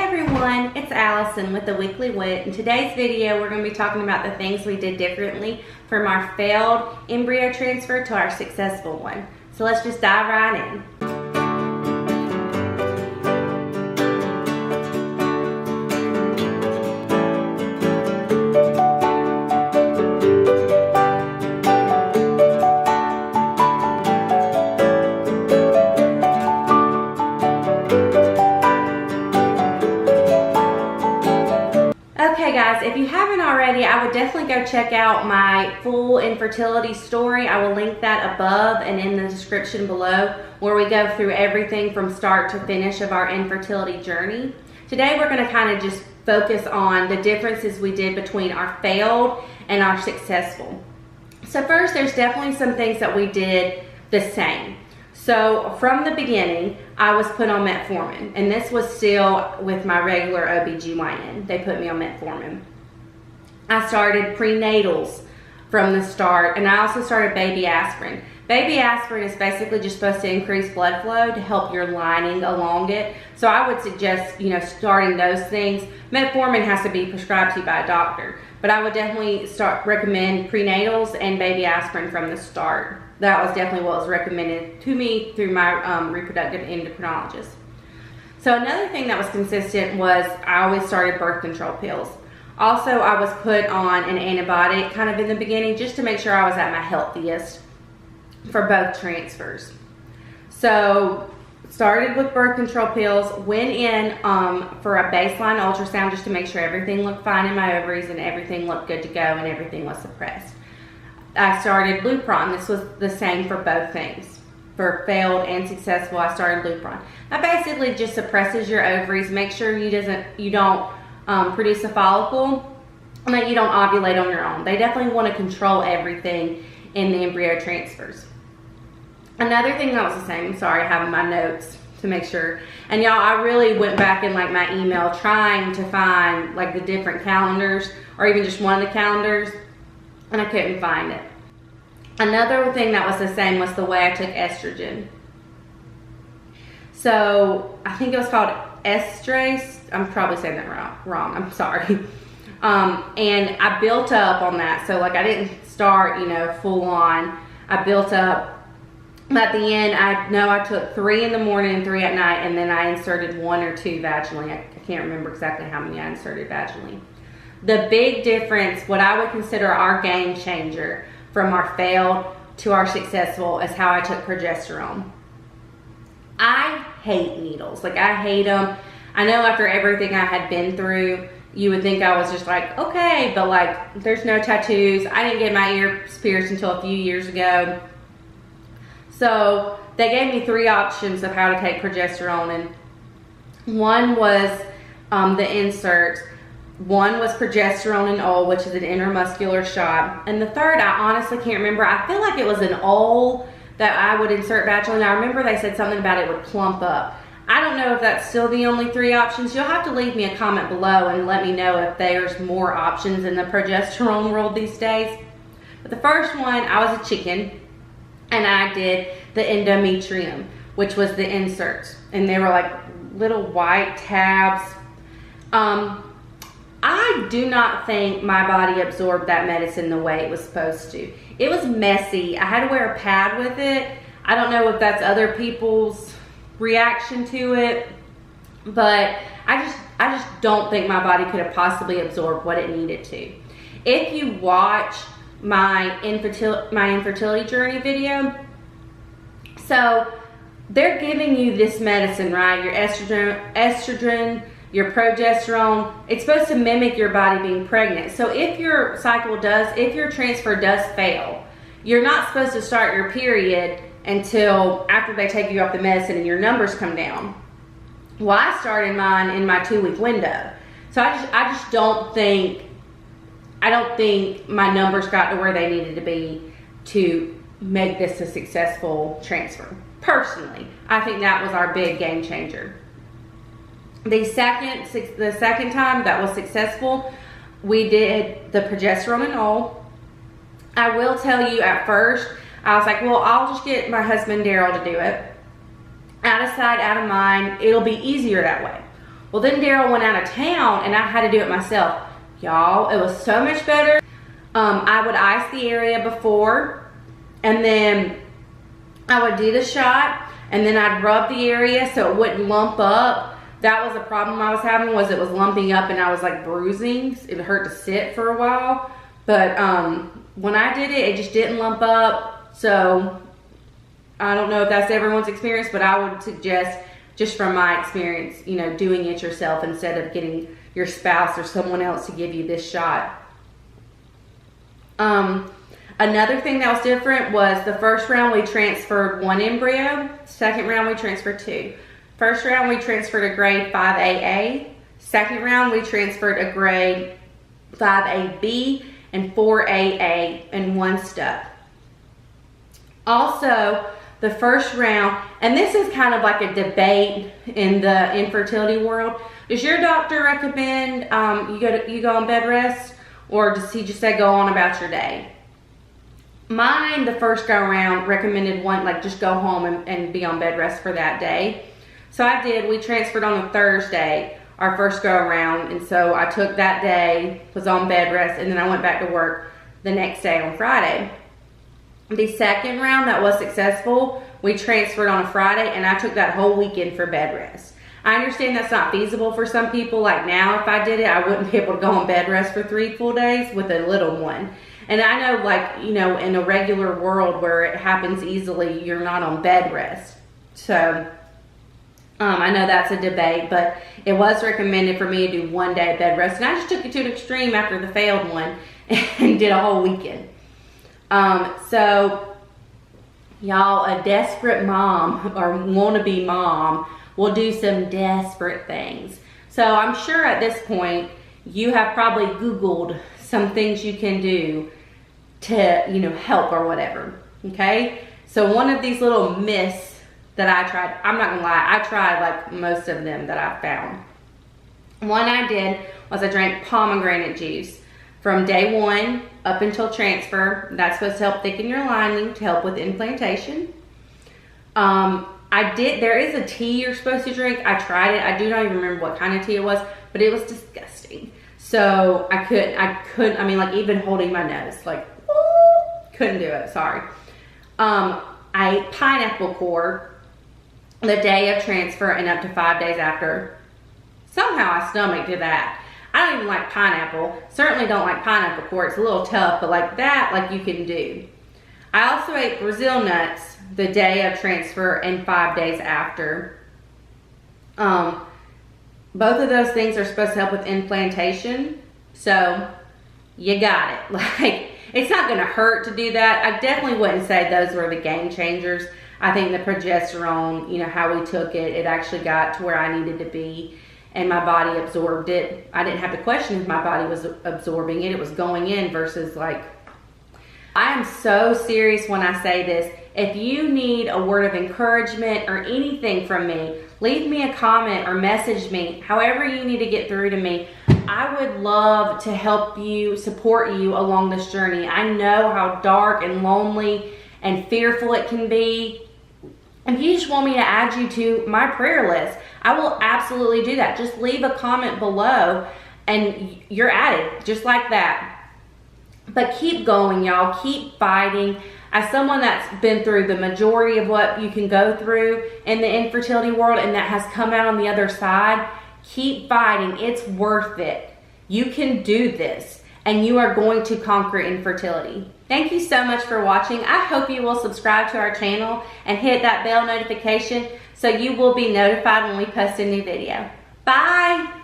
everyone, it's Allison with the Weekly Witt. In today's video, we're going to be talking about the things we did differently from our failed embryo transfer to our successful one. So let's just dive right in. Okay guys, if you haven't already, I would definitely go check out my full infertility story. I will link that above and in the description below, where we go through everything from start to finish of our infertility journey. Today we're going to kind of just focus on the differences we did between our failed and our successful. So first, there's definitely some things that we did the same. So from the beginning, I was put on metformin, and this was still with my regular OBGYN. They put me on metformin. I started prenatals from the start, and I also started baby aspirin. Baby aspirin is basically just supposed to increase blood flow to help your lining along it. So I would suggest, starting those things. Metformin has to be prescribed to you by a doctor, but I would definitely recommend prenatals and baby aspirin from the start. That was definitely what was recommended to me through my reproductive endocrinologist. So another thing that was consistent was I always started birth control pills. Also, I was put on an antibiotic kind of in the beginning just to make sure I was at my healthiest for both transfers. So started with birth control pills, went in for a baseline ultrasound just to make sure everything looked fine in my ovaries and everything looked good to go and everything was suppressed. I started Lupron. This was the same for both things. For failed and successful, I started Lupron. That basically just suppresses your ovaries, make sure you don't produce a follicle, and that you don't ovulate on your own. They definitely want to control everything in the embryo transfers. Another thing that was the same, sorry, having my notes to make sure. And y'all, I really went back in my email trying to find the different calendars or even just one of the calendars, and I couldn't find it. Another thing that was the same was the way I took estrogen. So I think it was called estrase. I'm probably saying that wrong. I'm sorry. And I built up on that. So I didn't start, full on. I built up. At the end, I took 3 in the morning and 3 at night, and then I inserted 1 or 2 vaginally. I can't remember exactly how many I inserted vaginally. The big difference, what I would consider our game changer from our failed to our successful, is how I took progesterone. I hate needles. I hate them. I know after everything I had been through, you would think I was just okay, but there's no tattoos. I didn't get my ears pierced until a few years ago. So they gave me 3 options of how to take progesterone, and one was the inserts. One was progesterone and OL, which is an intramuscular shot. And the third, I honestly can't remember. I feel like it was an OL that I would insert vaginally. I remember they said something about it would plump up. I don't know if that's still the only 3 options. You'll have to leave me a comment below and let me know if there's more options in the progesterone world these days. But the first one, I was a chicken, and I did the endometrium, which was the inserts. And they were little white tabs. I do not think my body absorbed that medicine the way it was supposed to. It was messy. I had to wear a pad with it. I don't know if that's other people's reaction to it, but I just don't think my body could have possibly absorbed what it needed to. If you watch my infertility journey video, so they're giving you this medicine, right? Your estrogen, your progesterone. It's supposed to mimic your body being pregnant. So if your transfer does fail, you're not supposed to start your period until after they take you off the medicine and your numbers come down. Well, I started mine in my 2-week window. So I just don't think my numbers got to where they needed to be to make this a successful transfer. Personally, I think that was our big game changer. The second time that was successful, we did the progesterone and OL. I will tell you, at first, I was like, well, I'll just get my husband Daryl to do it. Out of sight, out of mind. It'll be easier that way. Well, then Daryl went out of town and I had to do it myself. Y'all, it was so much better. I would ice the area before, and then I would do the shot, and then I'd rub the area so it wouldn't lump up. That was the problem I was having, was it was lumping up and I was like bruising. It hurt to sit for a while. But when I did it, it just didn't lump up. So I don't know if that's everyone's experience, but I would suggest, just from my experience, you know, doing it yourself instead of getting your spouse or someone else to give you this shot. Another thing that was different was the first round we transferred 1 embryo. Second round we transferred 2. First round we transferred a grade 5AA. Second round we transferred a grade 5AB and 4AA, and 1 stuck. Also, the first round, and this is kind of like a debate in the infertility world. Does your doctor recommend you go on bed rest, or does he just say go on about your day? Mine, the first go around, recommended just go home and be on bed rest for that day. So I did. We transferred on a Thursday, our first go around, and so I took that day, was on bed rest, and then I went back to work the next day on Friday. The second round that was successful, we transferred on a Friday, and I took that whole weekend for bed rest. I understand that's not feasible for some people. Like now, if I did it, I wouldn't be able to go on bed rest for 3 full days with a little one. And I know, like, you know, in a regular world where it happens easily, you're not on bed rest. So I know that's a debate, but it was recommended for me to do 1 day of bed rest. And I just took it to an extreme after the failed one and did a whole weekend. So y'all, a desperate mom or wannabe mom will do some desperate things. So I'm sure at this point you have probably Googled some things you can do to, you know, help or whatever. Okay. So one of these little myths that I tried, I'm not gonna lie, I tried like most of them that I found. One I did was I drank pomegranate juice from day 1 up until transfer. That's supposed to help thicken your lining to help with implantation. There is a tea you're supposed to drink. I tried it. I do not even remember what kind of tea it was, but it was disgusting. So I couldn't, I mean, like even holding my nose, like, couldn't do it, sorry. I ate pineapple core the day of transfer and up to 5 days after. Somehow I stomached that. I don't even like pineapple. Certainly don't like pineapple core. It's a little tough, but like that, like you can do. I also ate Brazil nuts the day of transfer and 5 days after. Both of those things are supposed to help with implantation. So you got it. Like, it's not gonna hurt to do that. I definitely wouldn't say those were the game changers. I think the progesterone, you know, how we took it, it actually got to where I needed to be and my body absorbed it. I didn't have to question if my body was absorbing it. It was going in versus like, I am so serious when I say this. If you need a word of encouragement or anything from me, leave me a comment or message me, however you need to get through to me. I would love to help you, support you along this journey. I know how dark and lonely and fearful it can be. If you just want me to add you to my prayer list, I will absolutely do that. Just leave a comment below and you're added just like that. But keep going, y'all. Keep fighting. As someone that's been through the majority of what you can go through in the infertility world and that has come out on the other side, keep fighting. It's worth it. You can do this and you are going to conquer infertility. Thank you so much for watching. I hope you will subscribe to our channel and hit that bell notification so you will be notified when we post a new video. Bye.